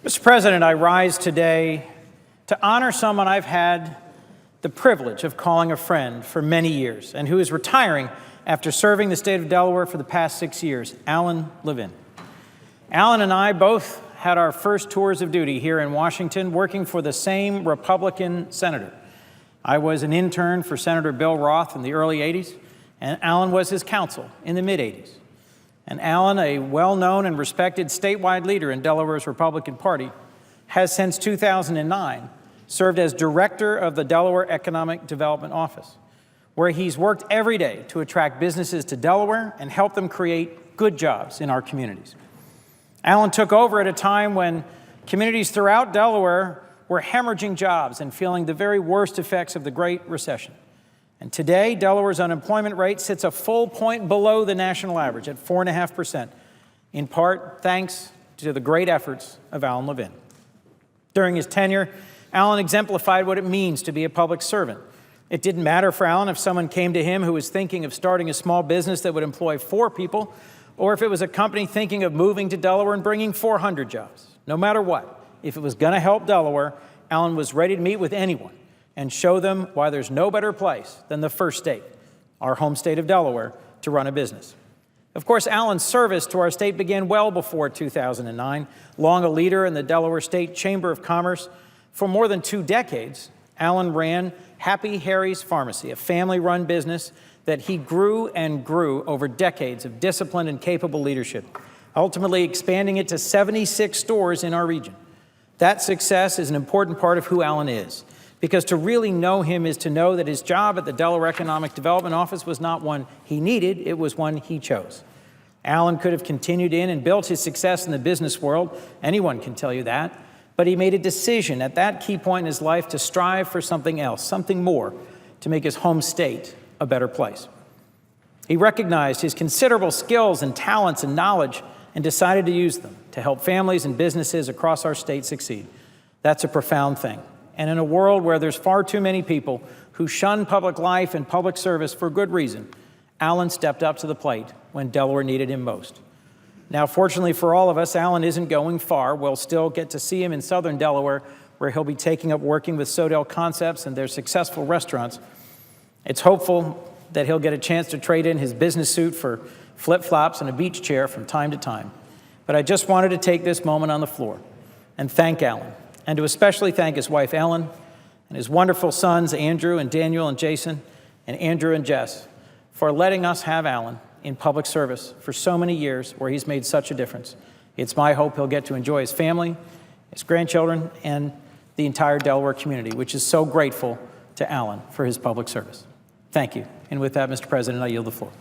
Mr. President, I rise today to honor someone I've had the privilege of calling a friend for many years and who is retiring after serving the state of Delaware for the past 6 years, Alan Levin. Alan and I both had our first tours of duty here in Washington working for the same Republican senator. I was an intern for Senator Bill Roth in the early 80s, and Alan was his counsel in the mid-80s. And Alan, a well-known and respected statewide leader in Delaware's Republican Party, has since 2009 served as director of the Delaware Economic Development Office, where he's worked every day to attract businesses to Delaware and help them create good jobs in our communities. Alan took over at a time when communities throughout Delaware were hemorrhaging jobs and feeling the very worst effects of the Great Recession. And today, Delaware's unemployment rate sits a full point below the national average at 4.5%, in part thanks to the great efforts of Alan Levin. During his tenure, Alan exemplified what it means to be a public servant. It didn't matter for Alan if someone came to him who was thinking of starting a small business that would employ 4 people, or if it was a company thinking of moving to Delaware and bringing 400 jobs. No matter what, if it was going to help Delaware, Alan was ready to meet with anyone and show them why there's no better place than the first state, our home state of Delaware, to run a business. Of course, Alan's service to our state began well before 2009. Long a leader in the Delaware State Chamber of Commerce, for more than 2 decades, Alan ran Happy Harry's Pharmacy, a family-run business that he grew and grew over decades of disciplined and capable leadership, ultimately expanding it to 76 stores in our region. That success is an important part of who Alan is, because to really know him is to know that his job at the Delaware Economic Development Office was not one he needed, it was one he chose. Alan could have continued in and built his success in the business world, anyone can tell you that, but he made a decision at that key point in his life to strive for something else, something more, to make his home state a better place. He recognized his considerable skills and talents and knowledge and decided to use them to help families and businesses across our state succeed. That's a profound thing. And in a world where there's far too many people who shun public life and public service for good reason, Alan stepped up to the plate when Delaware needed him most. Now, fortunately for all of us, Alan isn't going far. We'll still get to see him in southern Delaware, where he'll be taking up working with Sodell Concepts and their successful restaurants. It's hopeful that he'll get a chance to trade in his business suit for flip-flops and a beach chair from time to time. But I just wanted to take this moment on the floor and thank Alan, and to especially thank his wife, Ellen, and his wonderful sons, Andrew and Daniel and Jason, and Andrew and Jess, for letting us have Alan in public service for so many years where he's made such a difference. It's my hope he'll get to enjoy his family, his grandchildren, and the entire Delaware community, which is so grateful to Alan for his public service. Thank you. And with that, Mr. President, I yield the floor.